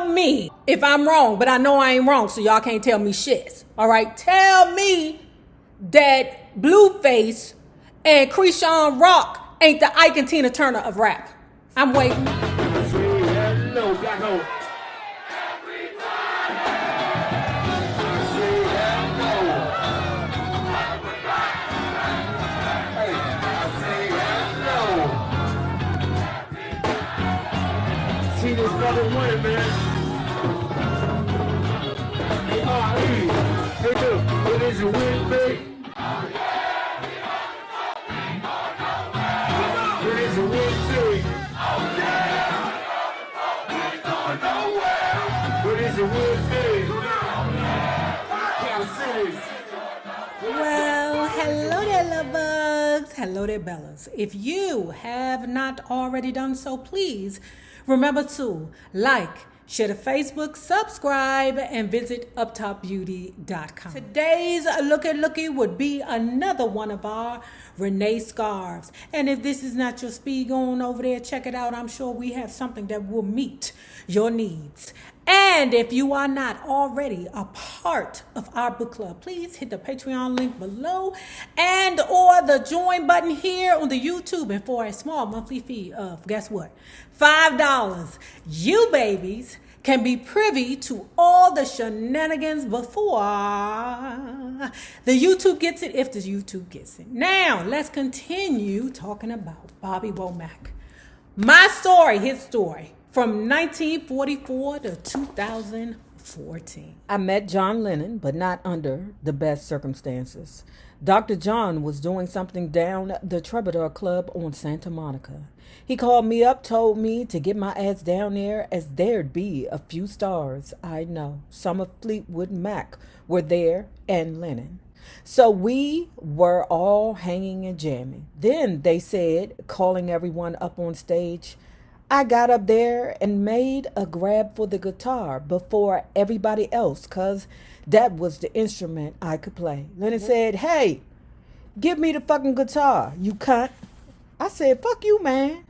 tell me if I'm wrong, but I know I ain't wrong, so y'all can't tell me shit. All right, tell me that Blueface and Krishan Rock ain't the Ike and Tina Turner of rap. I'm waiting. See this brother win, man. A-R-E. Hey, dude, what is your win, big? What is your win, big? What is your win, big? Kansas City. Well, hello there, lovebugs. Hello there, Bellas. If you have not already done so, please remember to like, share the Facebook, subscribe, and visit uptopbeauty.com. Today's looky would be another one of our Renee scarves. And if this is not your speed, go on over there, check it out. I'm sure we have something that will meet your needs. And if you are not already a part of our book club, please hit the Patreon link below and or the join button here on the YouTube. And for a small monthly fee of, guess what, $5, you babies can be privy to all the shenanigans before the YouTube gets it, if the YouTube gets it. Now, let's continue talking about Bobby Womack. My story, his story. From 1944 to 2014. I met John Lennon, but not under the best circumstances. Dr. John was doing something down the Troubadour Club on Santa Monica. He called me up, told me to get my ass down there as there'd be a few stars I know. Some of Fleetwood Mac were there and Lennon. So we were all hanging and jamming. Then they said, calling everyone up on stage, I got up there and made a grab for the guitar before everybody else because that was the instrument I could play. Lennon said, hey, give me the fucking guitar, you cunt. I said, fuck you, man.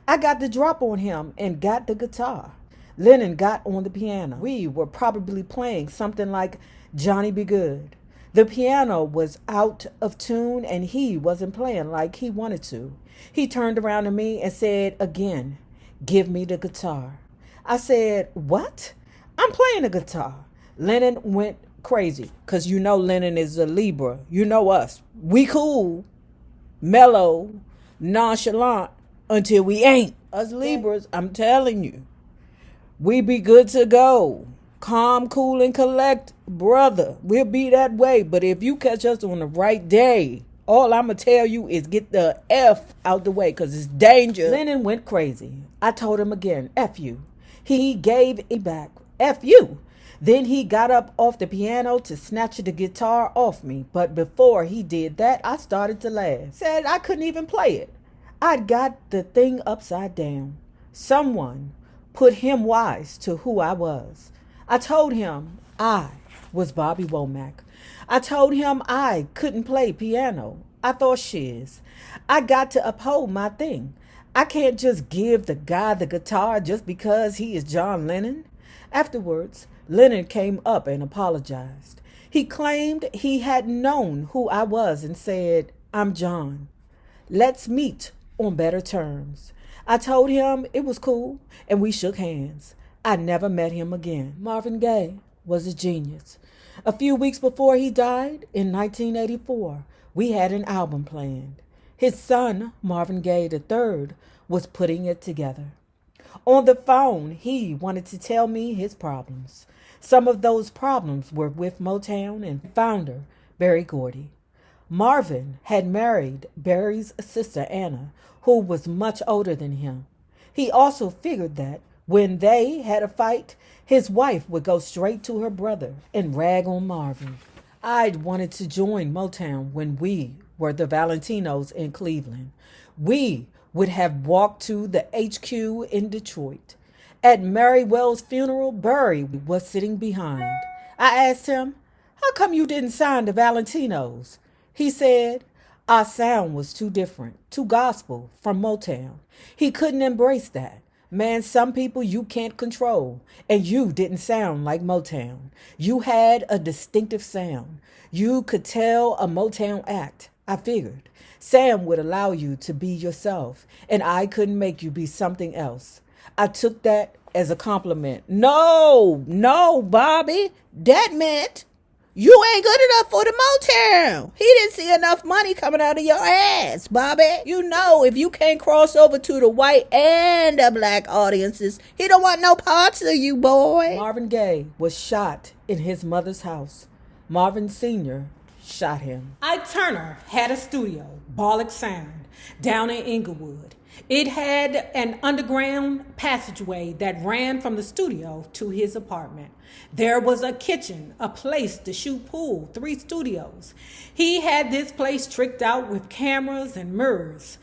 I got the drop on him and got the guitar. Lennon got on the piano. We were probably playing something like Johnny Be Good. The piano was out of tune and he wasn't playing like he wanted to. He turned around to me and said again, give me the guitar. I said, what? I'm playing the guitar. Lennon went crazy because you know Lennon is a Libra. You know us. We cool, mellow, nonchalant until we ain't. Us Libras, I'm telling you, we be good to go. Calm, cool, and collect, brother. We'll be that way. But if you catch us on the right day, all I'm going to tell you is get the F out the way because it's dangerous. Lennon went crazy. I told him again, F you. He gave it back, F you. Then he got up off the piano to snatch the guitar off me. But before he did that, I started to laugh. Said I couldn't even play it. I'd got the thing upside down. Someone put him wise to who I was. I told him I was Bobby Womack. I told him I couldn't play piano. I thought shiz. I got to uphold my thing. I can't just give the guy the guitar just because he is John Lennon. Afterwards, Lennon came up and apologized. He claimed he hadn't known who I was and said, I'm John. Let's meet on better terms. I told him it was cool and we shook hands. I never met him again. Marvin Gaye was a genius. A few weeks before he died, in 1984, we had an album planned. His son, Marvin Gaye III, was putting it together. On the phone, he wanted to tell me his problems. Some of those problems were with Motown and founder Berry Gordy. Marvin had married Berry's sister Anna, who was much older than him. He also figured that when they had a fight, his wife would go straight to her brother and rag on Marvin. I'd wanted to join Motown when we were the Valentinos in Cleveland. We would have walked to the HQ in Detroit. At Mary Wells' funeral, Berry was sitting behind. I asked him, how come you didn't sign the Valentinos? He said, our sound was too different, too gospel from Motown. He couldn't embrace that. Man, some people you can't control, and you didn't sound like Motown. You had a distinctive sound. You could tell a Motown act. I figured Sam would allow you to be yourself, and I couldn't make you be something else. I took that as a compliment. No, Bobby. That meant you ain't good enough for the Motown. He didn't see enough money coming out of your ass, Bobby. You know, if you can't cross over to the white and the black audiences, he don't want no parts of you, boy. Marvin Gaye was shot in his mother's house. Marvin Sr. shot him. Ike Turner had a studio, Bollock Sound, down in Inglewood. It had an underground passageway that ran from the studio to his apartment. There was a kitchen, a place to shoot pool, 3 studios. He had this place tricked out with cameras and mirrors.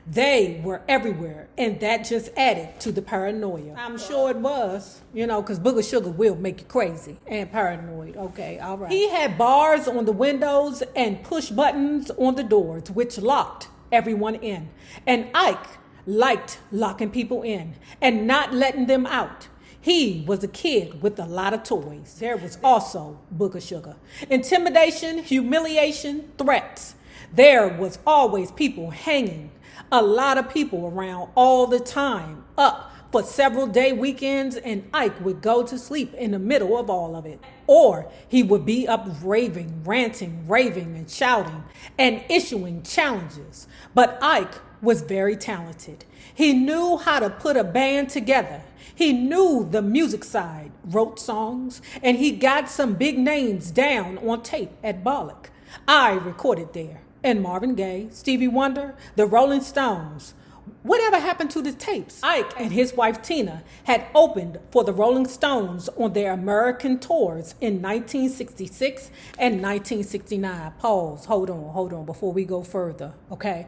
They were everywhere, and that just added to the paranoia. I'm sure it was, because Booger Sugar will make you crazy and paranoid. Okay, all right. He had bars on the windows and push buttons on the doors, which locked everyone in. And Ike liked locking people in and not letting them out. He was a kid with a lot of toys. There was also Booger Sugar. Intimidation, humiliation, threats. There was always people hanging. A lot of people around all the time, up for several day weekends, and Ike would go to sleep in the middle of all of it. Or he would be up raving, ranting, raving, and shouting, and issuing challenges. But Ike was very talented. He knew how to put a band together. He knew the music side, wrote songs, and he got some big names down on tape at Bollock. I recorded there. And Marvin Gaye, Stevie Wonder, the Rolling Stones. Whatever happened to the tapes? Ike and his wife Tina had opened for the Rolling Stones on their American tours in 1966 and 1969. Pause. Hold on, before we go further, okay?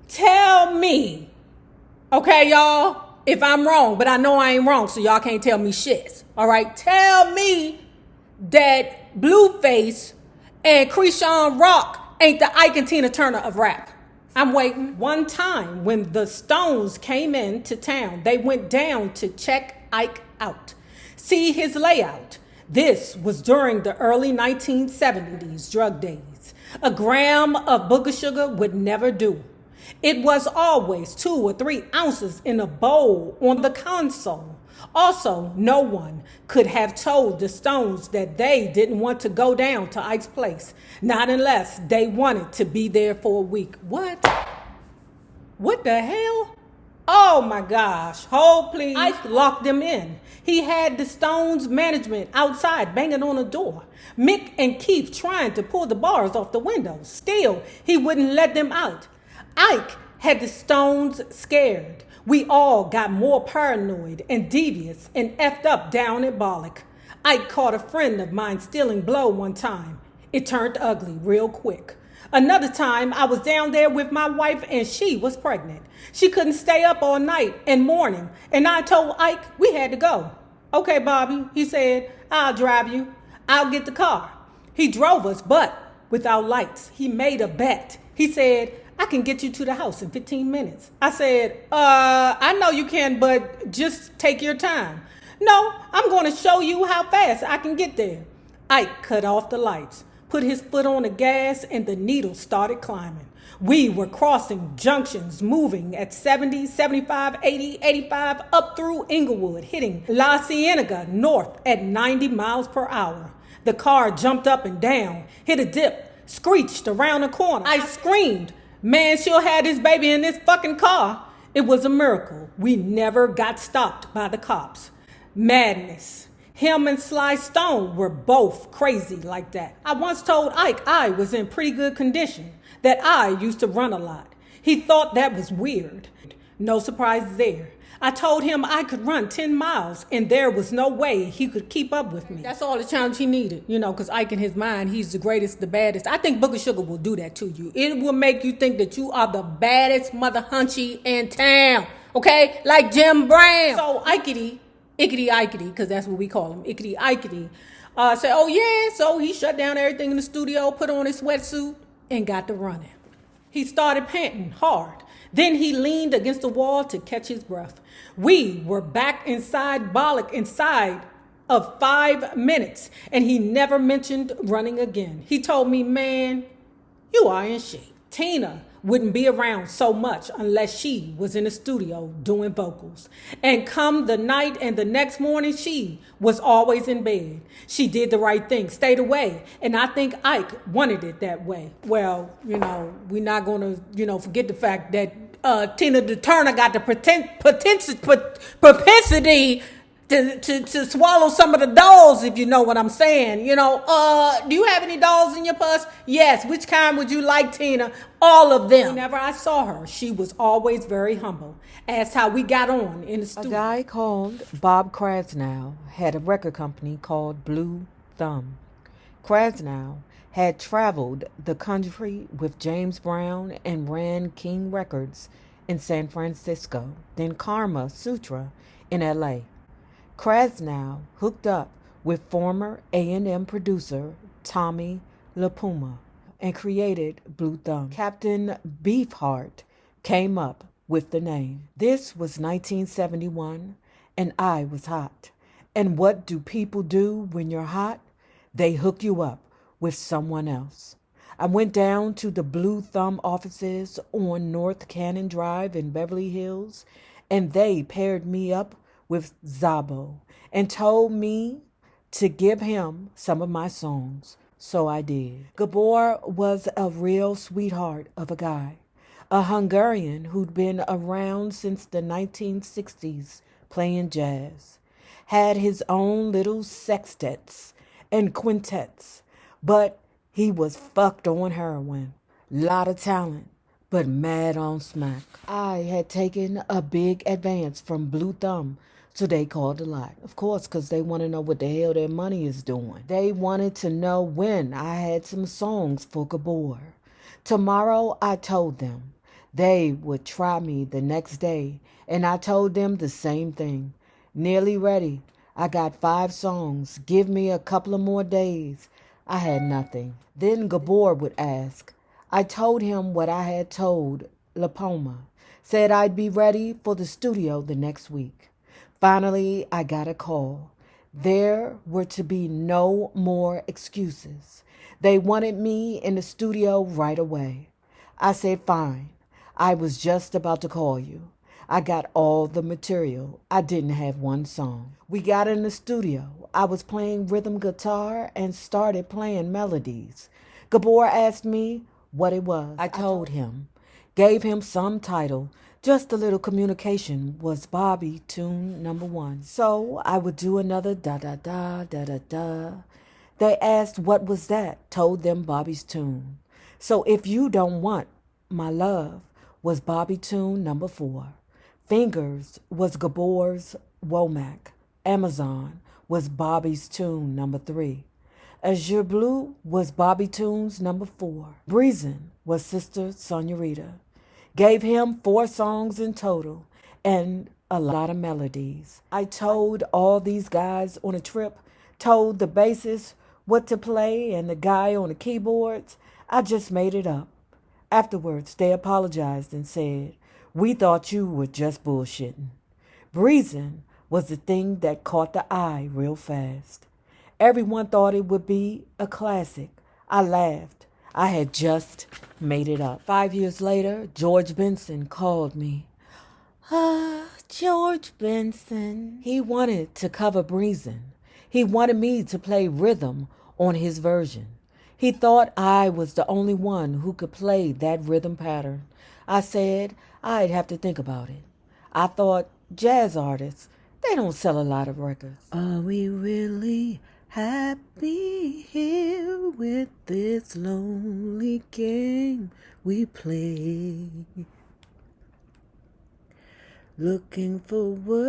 Tell me, okay, y'all, if I'm wrong, but I know I ain't wrong, so y'all can't tell me shit, all right? Tell me that Blueface and Krishan Rock ain't the Ike and Tina Turner of rap. I'm waiting. One time when the Stones came into town, they went down to check Ike out, see his layout. This was during the early 1970s drug days. A gram of Booger Sugar would never do. It was always 2 or 3 ounces in a bowl on the console. Also, no one could have told the Stones that they didn't want to go down to Ike's place, not unless they wanted to be there for a week. What? What the hell? Oh my gosh, hold please. Ike locked them in. He had the Stones management outside banging on the door. Mick and Keith trying to pull the bars off the windows. Still, he wouldn't let them out. Ike had the Stones scared. We all got more paranoid and devious and effed up down at Bollock. Ike caught a friend of mine stealing blow one time. It turned ugly real quick. Another time, I was down there with my wife and she was pregnant. She couldn't stay up all night and morning, and I told Ike we had to go. Okay, Bobby, he said, I'll drive you. I'll get the car. He drove us, but without lights. He made a bet. He said, I can get you to the house in 15 minutes. I said, I know you can, but just take your time. No, I'm going to show you how fast I can get there. Ike cut off the lights, put his foot on the gas, and the needle started climbing. We were crossing junctions, moving at 70, 75, 80, 85, up through Inglewood, hitting La Cienega north at 90 miles per hour. The car jumped up and down, hit a dip, screeched around a corner. I screamed, man, she'll have this baby in this fucking car. It was a miracle. We never got stopped by the cops. Madness. Him and Sly Stone were both crazy like that. I once told Ike I was in pretty good condition, that I used to run a lot. He thought that was weird. No surprise there. I told him I could run 10 miles and there was no way he could keep up with me. That's all the challenge he needed, because Ike in his mind, he's the greatest, the baddest. I think Booger Sugar will do that to you. It will make you think that you are the baddest mother hunchy in town, okay? Like Jim Brown. So Ikety, because that's what we call him, Ikety, said, oh yeah, so he shut down everything in the studio, put on his sweatsuit, and got to running. He started panting hard. Then he leaned against the wall to catch his breath. We were back inside Bollock inside of 5 minutes, and he never mentioned running again. He told me, man, you are in shape. Tina wouldn't be around so much unless she was in the studio doing vocals. And come the night and the next morning, she was always in bed. She did the right thing, stayed away. And I think Ike wanted it that way. Well, we're not going to, forget the fact that Tina Turner got the propensity to swallow some of the dolls, if you know what I'm saying. Do you have any dolls in your purse? Yes. Which kind would you like, Tina? All of them. Whenever I saw her, she was always very humble. Asked how we got on in the studio. A guy called Bob Krasnow had a record company called Blue Thumb. Krasnow had traveled the country with James Brown and ran King Records in San Francisco, then Karma Sutra in LA. Krasnow hooked up with former A&M producer Tommy LaPuma and created Blue Thumb. Captain Beefheart came up with the name. This was 1971, and I was hot. And what do people do when you're hot? They hook you up with someone else. I went down to the Blue Thumb offices on North Cannon Drive in Beverly Hills, and they paired me up with Zabo and told me to give him some of my songs. So I did. Gabor was a real sweetheart of a guy, a Hungarian who'd been around since the 1960s playing jazz, had his own little sextets and quintets, but he was fucked on heroin. Lot of talent, but mad on smack. I had taken a big advance from Blue Thumb, so they called a lot. Of course, because they want to know what the hell their money is doing. They wanted to know when I had some songs for Gabor. Tomorrow, I told them. They would try me the next day, and I told them the same thing. Nearly ready. I got 5 songs. Give me a couple of more days. I had nothing. Then Gabor would ask. I told him what I had told LaPoma. Said I'd be ready for the studio the next week. Finally, I got a call. There were to be no more excuses. They wanted me in the studio right away. I said, fine. I was just about to call you. I got all the material. I didn't have one song. We got in the studio. I was playing rhythm guitar and started playing melodies. Gabor asked me what it was. I told him. Gave him some title. Just a little communication was Bobby tune number 1. So I would do another da-da-da, da-da-da. They asked what was that, told them Bobby's tune. So If You Don't Want My Love was Bobby tune number 4. Fingers was Gabor's Womack. Amazon was Bobby's tune number 3. Azure Blue was Bobby tunes number 4. Breezin' was Sister Sonorita. Gave him 4 songs in total and a lot of melodies. I told all these guys on a trip, told the bassist what to play and the guy on the keyboards. I just made it up. Afterwards, they apologized and said, we thought you were just bullshitting. Breezin' was the thing that caught the eye real fast. Everyone thought it would be a classic. I laughed. I had just made it up. 5 years later, George Benson called me. George Benson. He wanted to cover Breezin'. He wanted me to play rhythm on his version. He thought I was the only one who could play that rhythm pattern. I said I'd have to think about it. I thought jazz artists, they don't sell a lot of records. Are we really happy here with this lonely game we play? Looking for words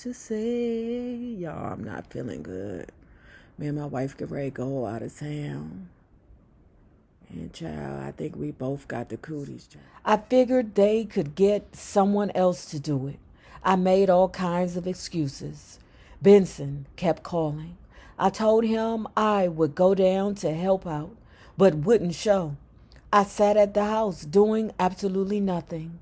to say. Y'all, I'm not feeling good. Me and my wife get ready to go out of town. And child, I think we both got the cooties, child. I figured they could get someone else to do it. I made all kinds of excuses. Benson kept calling. I told him I would go down to help out, but wouldn't show. I sat at the house doing absolutely nothing.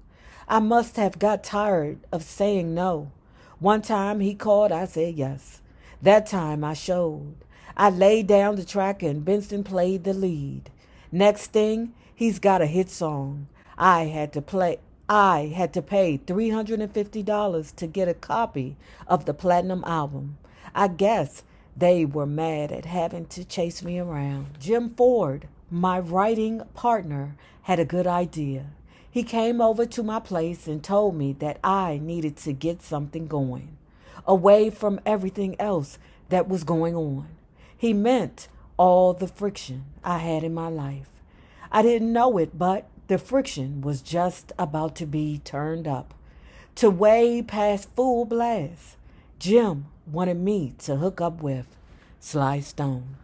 I must have got tired of saying no. One time he called, I said yes. That time I showed. I laid down the track and Benson played the lead. Next thing, he's got a hit song. I had to pay $350 to get a copy of the platinum album. I guess they were mad at having to chase me around. Jim Ford, my writing partner, had a good idea. He came over to my place and told me that I needed to get something going, away from everything else that was going on. He meant all the friction I had in my life. I didn't know it, but the friction was just about to be turned up to way past full blast. Jim wanted me to hook up with Sly Stone.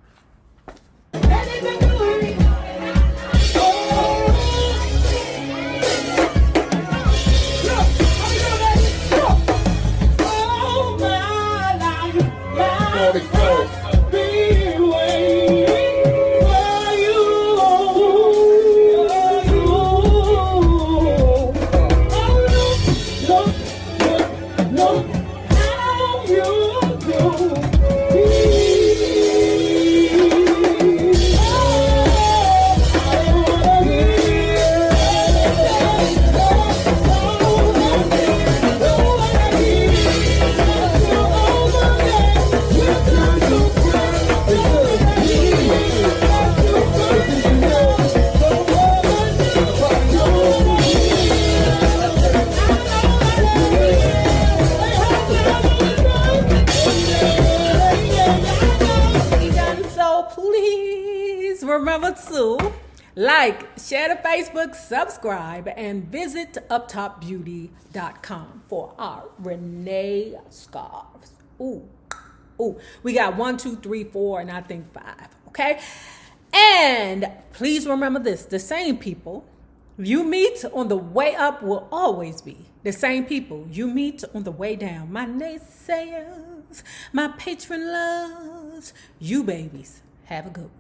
Remember to like, share the Facebook, subscribe, and visit uptopbeauty.com for our Renee scarves. Ooh, we got 1, 2, 3, 4, and I think 5. Okay, and please remember this: the same people you meet on the way up will always be the same people you meet on the way down. My naysayers, my patron loves, you babies. Have a good one.